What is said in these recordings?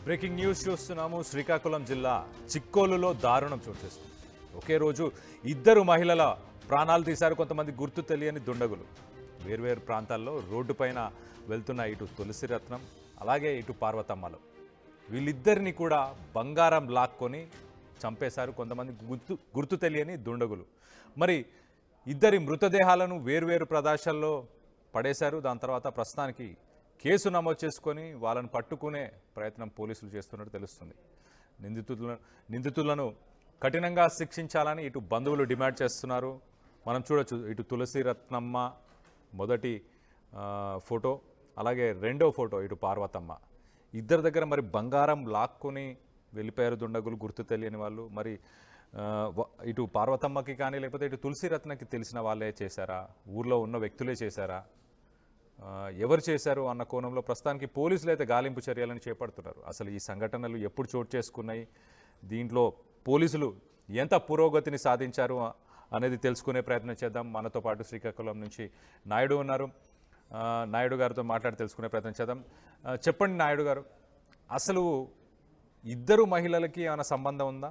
Breaking news చూస్తున్నాము. శ్రీకాకుళం జిల్లా చిక్కోలులో దారుణం చోటు చేసుకుంది. ఒకే రోజు ఇద్దరు మహిళల ప్రాణాలు తీశారు కొంతమంది గుర్తు తెలియని దుండగులు. వేర్వేరు ప్రాంతాల్లో రోడ్డుపైన వెళ్తున్న ఇటు తులసిరత్నం అలాగే ఇటు పార్వతమ్మలు వీళ్ళిద్దరిని కూడా బంగారం లాక్కొని చంపేశారు కొంతమంది గుర్తు తెలియని దుండగులు. మరి ఇద్దరి మృతదేహాలను వేర్వేరు ప్రదేశాల్లో పడేశారు. దాని తర్వాత ప్రస్తుతానికి కేసు నమోదు చేసుకొని వాళ్ళని పట్టుకునే ప్రయత్నం పోలీసులు చేస్తున్నట్టు తెలుస్తుంది. నిందితులను కఠినంగా శిక్షించాలని ఇటు బంధువులు డిమాండ్ చేస్తున్నారు. మనం చూడొచ్చు, ఇటు తులసిరత్నమ్మ మొదటి ఫోటో, అలాగే రెండో ఫోటో ఇటు పార్వతమ్మ. ఇద్దరి దగ్గర మరి బంగారం లాక్కొని వెళ్ళిపోయారు దుండగులు, గుర్తు తెలియని వాళ్ళు. మరి ఇటు పార్వతమ్మకి కానీ లేకపోతే ఇటు తులసిరత్నకి తెలిసిన వాళ్ళే చేశారా, ఊర్లో ఉన్న వ్యక్తులే చేశారా, ఎవరు చేశారు అన్న కోణంలో ప్రస్తుతానికి పోలీసులు అయితే గాలింపు చర్యలను చేపడుతున్నారు. అసలు ఈ సంఘటనలు ఎప్పుడు చోటు చేసుకున్నాయి, దీంట్లో పోలీసులు ఎంత పురోగతిని సాధించారు అనేది తెలుసుకునే ప్రయత్నం చేద్దాం. మనతో పాటు శ్రీకాకుళం నుంచి నాయుడు ఉన్నారు. నాయుడు గారితో మాట్లాడి తెలుసుకునే ప్రయత్నం చేద్దాం. చెప్పండి నాయుడు గారు, అసలు ఇద్దరు మహిళలకి ఏమైనా సంబంధం ఉందా?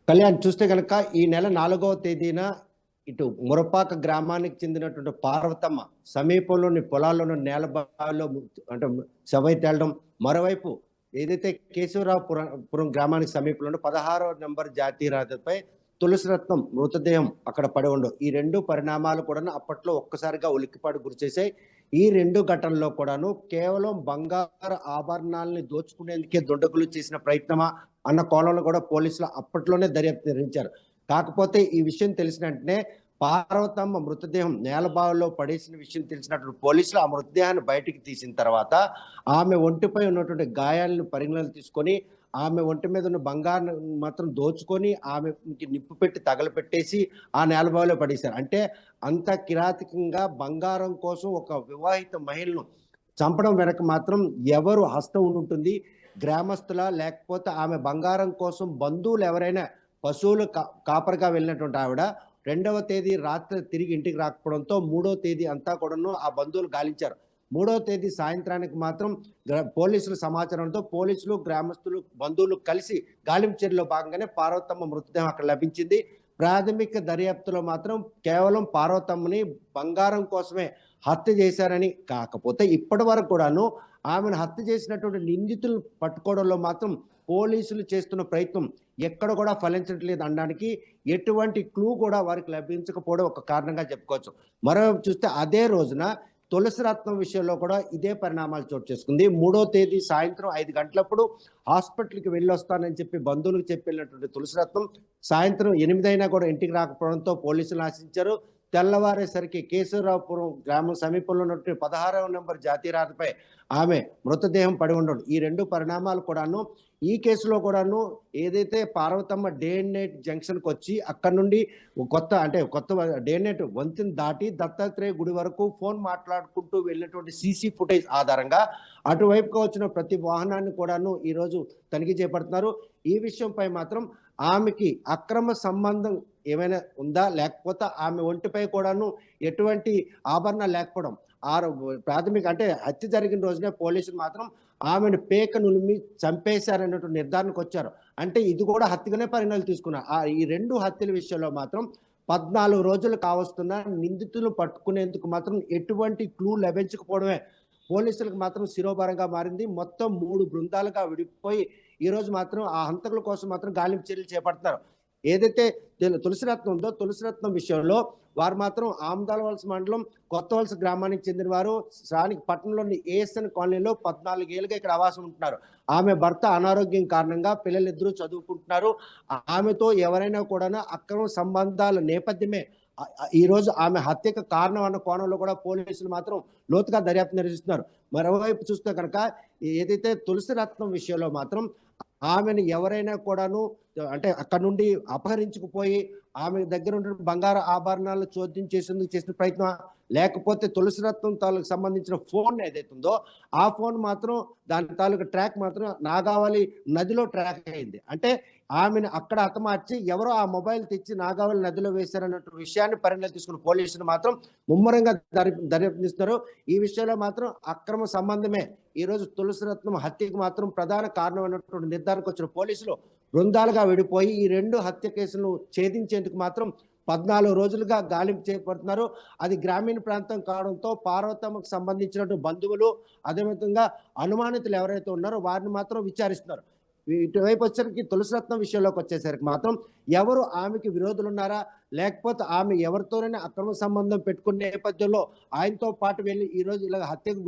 కళ్యాణ్, చూస్తే కనుక ఈ నెల 4వ తేదీన ఇటు మురపాక గ్రామానికి చెందినటువంటి పార్వతమ్మ సమీపంలోని పొలాల్లోని నేలబావిలో అంటే శవై తేలడం, మరోవైపు ఏదైతే కేశవరావుపురం గ్రామానికి సమీపంలో 16వ నెంబర్ జాతీయ రహదారిపై తులసిరత్నం మృతదేహం అక్కడ పడి ఉండవు. ఈ రెండు పరిణామాలు కూడా అప్పట్లో ఒక్కసారిగా ఉలిక్కిపాటు గురిచేశాయి. ఈ రెండు ఘటనలో కూడాను కేవలం బంగారు ఆభరణాలని దోచుకునేందుకే దుండగులు చేసిన ప్రయత్నమా అన్న కోణంలో కూడా పోలీసులు అప్పట్లోనే దర్యాప్తు నిర్వహించారు. కాకపోతే ఈ విషయం తెలిసిన వెంటనే పార్వతమ్మ మృతదేహం నేలబావిలో పడేసిన విషయం తెలిసినటువంటి పోలీసులు ఆ మృతదేహాన్ని బయటికి తీసిన తర్వాత ఆమె ఒంటిపై ఉన్నటువంటి గాయాలను పరిగణలోకి తీసుకొని ఆమె ఒంటి మీద ఉన్న బంగారం మాత్రం దోచుకొని ఆమెకి నిప్పు పెట్టి తగలపెట్టేసి ఆ నేలబావిలో పడేశారు. అంటే అంత కిరాతకంగా బంగారం కోసం ఒక వివాహిత మహిళను చంపడం వెనక మాత్రం ఎవరు హస్తం ఉంటుంది? గ్రామస్తుల, లేకపోతే ఆమె బంగారం కోసం బంధువులు ఎవరైనా పశువులు కాపరిగా వెళ్ళినటువంటి ఆవిడ 2వ తేదీ రాత్రి తిరిగి ఇంటికి రాకపోవడంతో 3వ తేదీ అంతా కూడాను ఆ బంధువులు గాలించారు. 3వ తేదీ సాయంత్రానికి మాత్రం పోలీసుల సమాచారంతో పోలీసులు, గ్రామస్తులు, బంధువులు కలిసి గాలింపు చర్యలో భాగంగానే పార్వతమ్మ మృతదేహం అక్కడ లభించింది. ప్రాథమిక దర్యాప్తులో మాత్రం కేవలం పార్వతమ్మని బంగారం కోసమే హత్య చేశారని, కాకపోతే ఇప్పటి వరకు కూడాను ఆమెను హత్య చేసినటువంటి నిందితులు పట్టుకోవడంలో మాత్రం పోలీసులు చేస్తున్న ప్రయత్నం ఎక్కడ కూడా ఫలించట్లేదు అనడానికి ఎటువంటి క్లూ కూడా వారికి లభించకపోవడం ఒక కారణంగా చెప్పుకోవచ్చు. మరోవైపు చూస్తే అదే రోజున తులసిరత్నం విషయంలో కూడా ఇదే పరిణామాలు చోటు చేసుకుంది. 3వ తేదీ సాయంత్రం 5 గంటలప్పుడు హాస్పిటల్కి వెళ్ళొస్తానని చెప్పి బంధువులకు చెప్పి వెళ్ళినటువంటి తులసిరత్నం సాయంత్రం 8 అయినా కూడా ఇంటికి రాకపోవడంతో పోలీసులు ఆశించారు. తెల్లవారేసరికి కేశవరావుపురం గ్రామం సమీపంలో ఉన్నటువంటి 16వ నెంబర్ జాతీయ రహదారిపై ఆమె మృతదేహం పడి ఉండడం, ఈ రెండు పరిణామాలు కూడాను ఈ కేసులో కూడాను ఏదైతే పార్వతమ్మ డే అండ్ నైట్ జంక్షన్కి వచ్చి అక్కడ నుండి కొత్త డే అండ్ నైట్ వంతెన దాటి దత్తాత్రేయ గుడి వరకు ఫోన్ మాట్లాడుకుంటూ వెళ్ళినటువంటి సీసీ ఫుటేజ్ ఆధారంగా అటువైపుగా వచ్చిన ప్రతి వాహనాన్ని కూడాను ఈరోజు తనిఖీ చేపడుతున్నారు. ఈ విషయంపై మాత్రం ఆమెకి అక్రమ సంబంధం ఏమైనా ఉందా, లేకపోతే ఆమె ఒంటిపై కూడాను ఎటువంటి ఆభరణాలు లేకపోవడం, ప్రాథమిక అంటే హత్య జరిగిన రోజునే పోలీసులు మాత్రం ఆమెను పేక నులిమి చంపేశారన్నటువంటి నిర్ధారణకు వచ్చారు. అంటే ఇది కూడా హత్యగానే పరిణామాలు తీసుకున్నారు. ఈ రెండు హత్యల విషయంలో మాత్రం 14 రోజులు కావస్తున్న నిందితులు పట్టుకునేందుకు మాత్రం ఎటువంటి క్లూ లభించకపోవడమే పోలీసులకు మాత్రం శిరోభారంగా మారింది. మొత్తం 3 బృందాలుగా విడిపోయి ఈరోజు మాత్రం ఆ హంతకుల కోసం మాత్రం గాలింపు చర్యలు చేపడుతున్నారు. ఏదైతే తులసిరత్నం ఉందో తులసిరత్నం విషయంలో వారు మాత్రం ఆమదాలవలస మండలం కొత్తవలస గ్రామానికి చెందిన వారు. స్థానిక పట్టణంలోని ఏఎస్ఎన్ కాలనీలో 14 ఏళ్ళుగా ఇక్కడ ఆవాసం ఉంటున్నారు. ఆమె భర్త అనారోగ్యం కారణంగా పిల్లలిద్దరూ చదువుకుంటున్నారు. ఆమెతో ఎవరైనా కూడా అక్రమ సంబంధాల నేపథ్యమే ఈ రోజు ఆమె హత్యకు కారణం అన్న కోణంలో కూడా పోలీసులు మాత్రం లోతుగా దర్యాప్తు నిర్వహిస్తున్నారు. మరోవైపు చూస్తే కనుక ఏదైతే తులసిరత్నం విషయంలో మాత్రం ఆమెను ఎవరైనా కూడాను అంటే అక్కడ నుండి అపహరించుకుపోయి ఆమె దగ్గర ఉన్న బంగారు ఆభరణాలను చోద్యం చేసేందుకు చేసిన ప్రయత్నం, లేకపోతే తులసిరత్నం తాలూకు సంబంధించిన ఫోన్ ఏదైతే ఉందో ఆ ఫోన్ మాత్రం దాని తాలూకు ట్రాక్ మాత్రం నాగావళి నదిలో ట్రాక్ అయింది. అంటే ఆమెను అక్కడ హతమార్చి ఎవరో ఆ మొబైల్ తెచ్చి నాగావళి నదిలో వేశారన్నట్టు విషయాన్ని పరిగణలోకి తీసుకున్న పోలీసులు మాత్రం ముమ్మరంగా దర్యాప్తిస్తున్నారు. ఈ విషయంలో మాత్రం అక్రమ సంబంధమే ఈ రోజు తులసిరత్నం హత్యకు మాత్రం ప్రధాన కారణం అన్నటువంటి నిర్ధారణకు వచ్చిన పోలీసులు బృందాలుగా విడిపోయి ఈ 2 హత్య కేసులను ఛేదించేందుకు మాత్రం 14 రోజులుగా గాలింపు చేపడుతున్నారు. అది గ్రామీణ ప్రాంతం కావడంతో పార్వతమ్మకు సంబంధించినటువంటి బంధువులు, అదేవిధంగా అనుమానితులు ఎవరైతే ఉన్నారో వారిని మాత్రం విచారిస్తున్నారు. ఇటువైపు వచ్చేసరికి తులసిరత్నం విషయంలోకి వచ్చేసరికి మాత్రం ఎవరు ఆమెకి విరోధులు ఉన్నారా, లేకపోతే ఆమె ఎవరితోనైనా అక్రమ సంబంధం పెట్టుకునే నేపథ్యంలో ఆయనతో పాటు వెళ్ళి ఈ రోజు ఇలా హత్యకు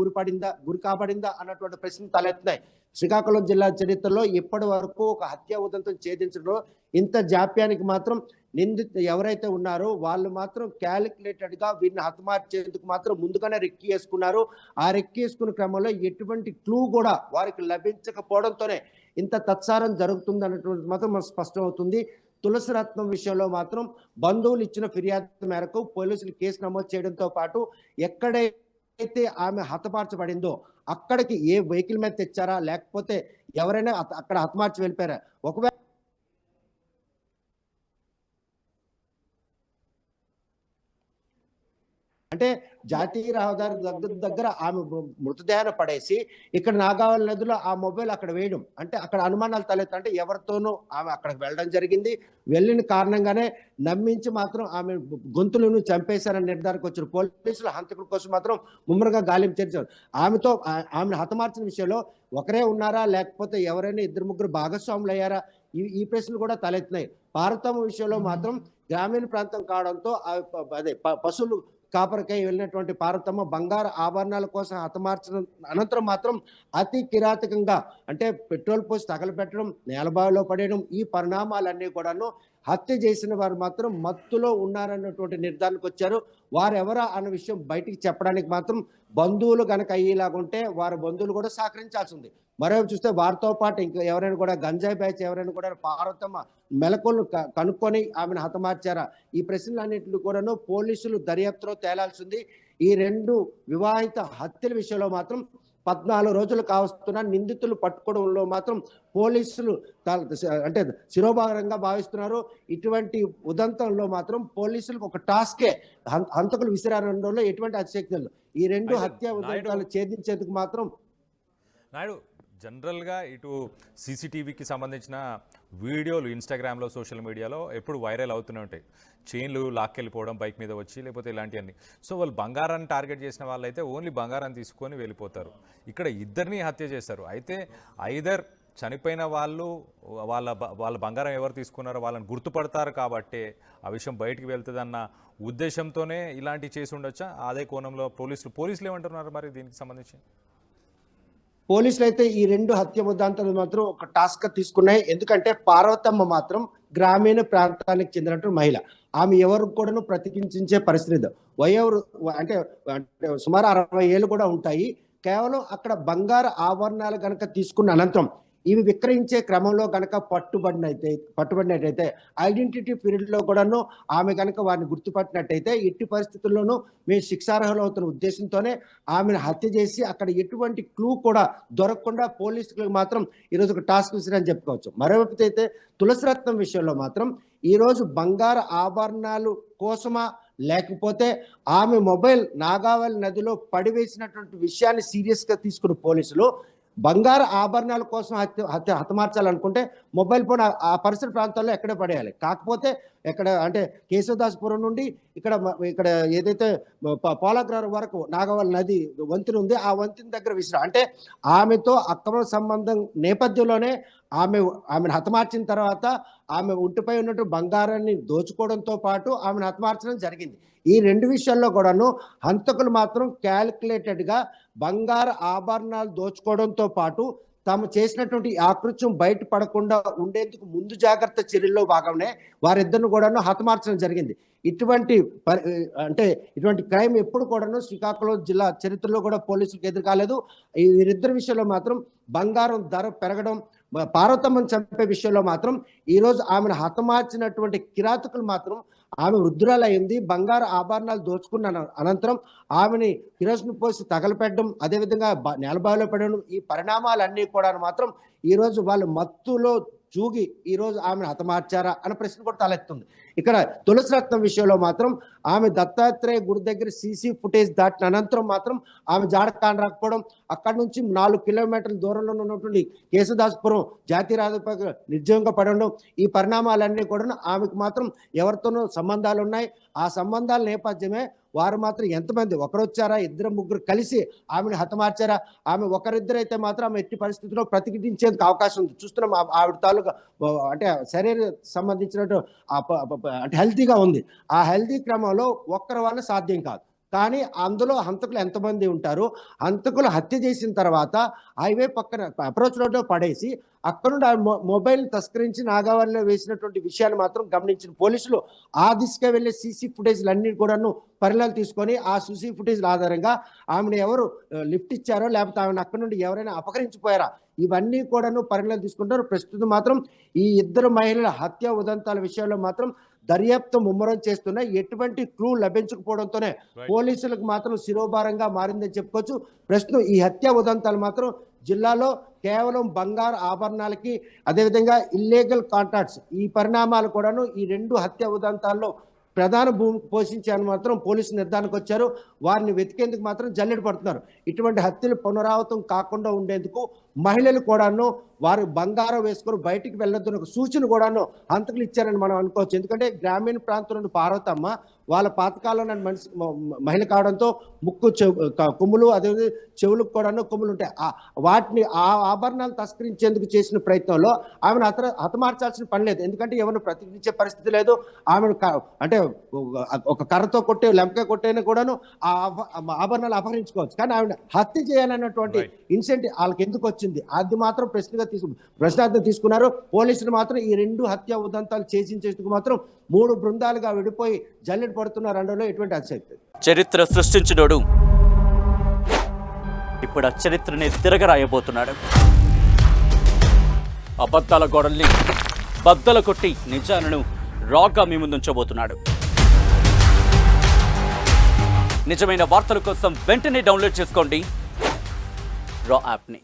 గురి కాబడిందా అన్నటువంటి ప్రశ్నలు తలెత్తున్నాయి. శ్రీకాకుళం జిల్లా చరిత్రలో ఇప్పటి వరకు ఒక హత్య ఉదంతం ఛేదించడంలో ఇంత జాప్యానికి మాత్రం నిందితులు ఎవరైతే ఉన్నారో వాళ్ళు మాత్రం క్యాలిక్యులేటెడ్ గా వీరిని హతమార్చేందుకు మాత్రం ముందుగానే రెక్కి వేసుకున్నారు. ఆ రెక్కి వేసుకున్న క్రమంలో ఎటువంటి క్లూ కూడా వారికి లభించకపోవడంతోనే ఇంత తత్సారం జరుగుతుంది అన్నటువంటి మాత్రం మనకు స్పష్టం అవుతుంది. తులసిరత్నం విషయంలో మాత్రం బంధువులు ఇచ్చిన ఫిర్యాదు మేరకు పోలీసులు కేసు నమోదు చేయడంతో పాటు ఎక్కడైతే ఆమె హతమార్చబడిందో అక్కడికి ఏ వెహికల్ మీద తెచ్చారా, లేకపోతే ఎవరైనా అక్కడ హతమార్చి వెళ్ళిపోయారా, ఒకవేళ అంటే జాతీయ రహదారి దగ్గర ఆమె మృతదేహాన్ని పడేసి ఇక్కడ నాగావళి నదిలో ఆ మొబైల్ అక్కడ వేయడం, అంటే అక్కడ అనుమానాలు తలెత్తా, అంటే ఎవరితోనూ ఆమె అక్కడికి వెళ్ళడం జరిగింది. వెళ్ళిన కారణంగానే నమ్మించి మాత్రం ఆమె గొంతులను చంపేశారని నిర్ధారణకు వచ్చిన పోలీసులు హంతకుల కోసం మాత్రం ముమ్మరంగా గాలింపు చేశారు. ఆమెను హతమార్చిన విషయంలో ఒకరే ఉన్నారా, లేకపోతే ఎవరైనా 2-3 భాగస్వాములు అయ్యారా, ఈ ప్రశ్నలు కూడా తలెత్తినాయి. పార్వతమ్మ విషయంలో మాత్రం గ్రామీణ ప్రాంతం కావడంతో అదే పశువులు కాపరికై వెళ్ళినటువంటి పార్వతమ్మ బంగారు ఆభరణాల కోసం హతమార్చిన అనంతరం మాత్రం అతి కిరాతకంగా, అంటే పెట్రోల్ పోసి తగలబెట్టడం, నేలబావిలో పడేయడం, ఈ పరిణామాలన్నీ కూడాను హత్య చేసిన వారు మాత్రం మత్తులో ఉన్నారన్నటువంటి నిర్ధారణకు వచ్చారు. వారెవరా అన్న విషయం బయటికి చెప్పడానికి మాత్రం బంధువులు గనక అయ్యేలాగుంటే వారి బంధువులు కూడా సహకరించాల్సి ఉంది. మరోవైపు చూస్తే వారితో పాటు ఇంకా ఎవరైనా కూడా గంజాయి బ్యాచ్ ఎవరైనా కూడా పార్వతమ్మ మెలకువలను కనుక్కొని ఆమెను హతమార్చారా, ఈ ప్రశ్నలన్నింటినీ కూడాను పోలీసులు దర్యాప్తులో తేలాల్సింది. ఈ 2 వివాహిత హత్యల విషయంలో మాత్రం 14 రోజులు కావస్తున్న నిందితులు పట్టుకోవడంలో మాత్రం పోలీసులు అంటే శిరోభాగంగా భావిస్తున్నారు. ఇటువంటి ఉదంతంలో మాత్రం పోలీసులకు ఒక టాస్కే హంతకులు విసిరారంలో ఎటువంటి అతిశక్తి లేదు. ఈ 2 హత్య ఉదంతాలు ఛేదించేందుకు మాత్రం నాయుడు జనరల్గా ఇటు సీసీటీవీకి సంబంధించిన వీడియోలు ఇన్స్టాగ్రామ్లో, సోషల్ మీడియాలో ఎప్పుడు వైరల్ అవుతూనే ఉంటాయి. చైన్లు లాక్కెళ్ళిపోవడం బైక్ మీద వచ్చి, లేకపోతే ఇలాంటివన్నీ. సో వాళ్ళు బంగారాన్ని టార్గెట్ చేసిన వాళ్ళైతే ఓన్లీ బంగారాన్ని తీసుకొని వెళ్ళిపోతారు. ఇక్కడ ఇద్దరిని హత్య చేస్తారు. అయితే ఐదర్ చనిపోయిన వాళ్ళు వాళ్ళ బంగారం ఎవరు తీసుకున్నారో వాళ్ళని గుర్తుపడతారు కాబట్టి ఆ విషయం బయటికి వెళ్తుందన్న ఉద్దేశంతోనే ఇలాంటివి చేసి ఉండొచ్చా? అదే కోణంలో పోలీసులు ఏమంటున్నారు మరి దీనికి సంబంధించి? పోలీసులు అయితే ఈ 2 హత్య ఉదంతాలు మాత్రం ఒక టాస్క్ తీసుకున్నాయి. ఎందుకంటే పార్వతమ్మ మాత్రం గ్రామీణ ప్రాంతానికి చెందినటువంటి మహిళ. ఆమె ఎవరు కూడాను ప్రతికించే పరిస్థితి వయోవృ అంటే సుమారు 60 ఏళ్ళు కూడా ఉంటాయి. కేవలం అక్కడ బంగారు ఆభరణాలు గనక తీసుకున్న అనంతరం ఇవి విక్రయించే క్రమంలో గనక పట్టుబడినట్టయితే ఐడెంటిటీ పీరియడ్ లో కూడాను ఆమె గనక వారిని గుర్తుపట్టినట్టయితే ఎట్టి పరిస్థితుల్లోనూ మేము శిక్షార్హులు అవుతున్న ఉద్దేశంతోనే ఆమెను హత్య చేసి అక్కడ ఎటువంటి క్లూ కూడా దొరకకుండా పోలీసులకు మాత్రం ఈరోజు ఒక టాస్క్ విసిరని చెప్పుకోవచ్చు. మరోవైపు అయితే తులసిరత్నం విషయంలో మాత్రం ఈరోజు బంగారు ఆభరణాలు కోసమా, లేకపోతే ఆమె మొబైల్ నాగావళి నదిలో పడివేసినటువంటి విషయాన్ని సీరియస్ గా తీసుకున్న పోలీసులు బంగారు ఆభరణాల కోసం హతమార్చాలనుకుంటే మొబైల్ ఫోన్ ఆ పరిసర ప్రాంతాల్లో ఎక్కడే పడేయాలి. కాకపోతే ఎక్కడ అంటే కేశవదాసపురం నుండి ఇక్కడ ఏదైతే పోలాగ్రహం వరకు నాగవల్లి నది వంతెన ఉంది, ఆ వంతెన దగ్గర విసిరా, అంటే ఆమెతో అక్రమ సంబంధం నేపథ్యంలోనే ఆమెను హతమార్చిన తర్వాత ఆమె ఒంటిపై ఉన్నట్టు బంగారాన్ని దోచుకోవడంతో పాటు ఆమెను హతమార్చడం జరిగింది. ఈ 2 విషయాల్లో కూడాను హంతకులు మాత్రం క్యాలిక్యులేటెడ్ గా బంగారు ఆభరణాలు దోచుకోవడంతో పాటు తాము చేసినటువంటి ఆకృత్యం బయట పడకుండా ఉండేందుకు ముందు జాగ్రత్త చర్యల్లో భాగంగానే వారిద్దరిని కూడాను హతమార్చడం జరిగింది. ఇటువంటి క్రైమ్ ఎప్పుడు కూడాను శ్రీకాకుళం జిల్లా చరిత్రలో కూడా పోలీసులకు ఎదురు కాలేదు. వీరిద్దరి విషయంలో మాత్రం బంగారం ధర పెరగడం, పార్వతమ్మను చంపే విషయంలో మాత్రం ఈరోజు ఆమెను హతమార్చినటువంటి కిరాతకులు మాత్రం ఆమె వృద్ధురాలయ్యింది, బంగారు ఆభరణాలు దోచుకున్న అనంతరం ఆమెని కిరోసిన్ పోసి తగలపెట్టడం, అదేవిధంగా నేలబావిలో పడడం, ఈ పరిణామాలన్నీ కూడా మాత్రం ఈరోజు వాళ్ళు మత్తులో చూగి ఈరోజు ఆమెను హతమార్చారా అనే ప్రశ్న కూడా తలెత్తుంది. ఇక్కడ తులసి రత్నం విషయంలో మాత్రం ఆమె దత్తాత్రేయ గుడి దగ్గర సీసీ ఫుటేజ్ దాటిన అనంతరం మాత్రం ఆమె జాడ కానరాకపోవడం, అక్కడి నుంచి 4 కిలోమీటర్ల దూరంలో ఉన్నటువంటి కేశదాసుపురం జాతీయ రహదారిపై నిర్జీవంగా పడడం, ఈ పరిణామాలన్నీ కూడా ఆమెకు మాత్రం ఎవరితోనూ సంబంధాలు ఉన్నాయి. ఆ సంబంధాల నేపథ్యమే వారు మాత్రం ఎంతమంది, ఒకరొచ్చారా, ఇద్దరు ముగ్గురు కలిసి ఆమెను హతమార్చారా? ఆమె ఒకరిద్దరైతే మాత్రం ఆమె ఎట్టి పరిస్థితుల్లో ప్రతిఘటించేందుకు అవకాశం ఉంది. చూస్తున్నాం ఆవిడ తాలూకా అంటే శరీర సంబంధించినట్టు అంటే హెల్తీగా ఉంది. ఆ హెల్తీ క్రమంలో ఒక్కరి వల్ల సాధ్యం కాదు. కానీ అందులో హంతకులు ఎంతమంది ఉంటారు? హంతకులు హత్య చేసిన తర్వాత హైవే పక్కన అప్రోచ్ రోడ్లో పడేసి అక్కడ నుండి మొబైల్ తస్కరించి నాగావళిలో వేసినటువంటి విషయాన్ని మాత్రం గమనించిన పోలీసులు ఆ దిశగా వెళ్ళే సీసీ ఫుటేజ్లు అన్ని కూడాను పరిణామాలు తీసుకొని ఆ సీసీ ఫుటేజ్ల ఆధారంగా ఆమెను ఎవరు లిఫ్ట్ ఇచ్చారో లేకపోతే ఆమెను అక్కడ నుండి ఎవరైనా అపహరించిపోయారా, ఇవన్నీ కూడాను పరిణామాలు తీసుకుంటారు. ప్రస్తుతం మాత్రం ఈ ఇద్దరు మహిళల హత్య ఉదంతాల విషయంలో మాత్రం దర్యాప్తు ముమ్మరం చేస్తున్నాయి. ఎటువంటి క్లూ లభించకపోవడంతోనే పోలీసులకు మాత్రం శిరోభారంగా మారిందని చెప్పుకోవచ్చు. ప్రస్తుతం ఈ హత్య ఉదంతాలు మాత్రం జిల్లాలో కేవలం బంగారు ఆభరణాలకి, అదేవిధంగా ఇల్లీగల్ కాంట్రాక్ట్స్, ఈ పరిణామాలు కూడాను ఈ 2 హత్య ఉదంతాల్లో ప్రధాన భూమి పోషించాలని మాత్రం పోలీసులు నిర్ధారణకు వచ్చారు. వారిని వెతికేందుకు మాత్రం జల్లెడ పడుతున్నారు. ఇటువంటి హత్యలు పునరావృతం కాకుండా ఉండేందుకు మహిళలు కూడాను వారు బంగారం వేసుకొని బయటికి వెళ్ళొద్దని ఒక సూచన కూడాను హంతకులు ఇచ్చారని మనం అనుకోవచ్చు. ఎందుకంటే గ్రామీణ ప్రాంతంలోని పార్వతమ్మ వాళ్ళ పాతకాలంలో మహిళ కావడంతో ముక్కు కొమ్ములు, అదేవిధంగా చెవులకు కూడాను కొమ్ములు ఉంటాయి. వాటిని ఆ ఆభరణాలు తస్కరించేందుకు చేసిన ప్రయత్నంలో ఆమెను హతమార్చాల్సిన పని లేదు. ఎందుకంటే ఎవరిని ప్రతిఘటించే పరిస్థితి లేదు. ఆమెను అంటే ఒక కర్రతో కొట్టే, లెంపక కొట్టైనా కూడాను ఆ ఆభరణాలు అపహరించుకోవచ్చు. కానీ ఆవిడ హత్య చేయాలన్నటువంటి ఇన్సెంటివ్ వాళ్ళకి ఎందుకు వచ్చింది, అది మాత్రం ప్రశ్నార్థం తీసుకున్నారు. పోలీసులు మాత్రం ఈ 2 హత్య ఉదంతాలు చేసేందుకు మాత్రం 3 బృందాలుగా విడిపోయి జల్లెడ పడుతున్నారు అనడంలో ఎటువంటి అతిశక్తి. చరిత్ర సృష్టించినోడు ఇప్పుడు ఆ చరిత్రని తిరగరాయబోతున్నాడు. అబద్ధాల గోడల్ని బద్దలు కొట్టి నిజాలను రాగా మీ ముందుంచబోతున్నాడు. నిజమైన వార్తల కోసం వెంటనే డౌన్లోడ్ చేసుకోండి రా యాప్ని.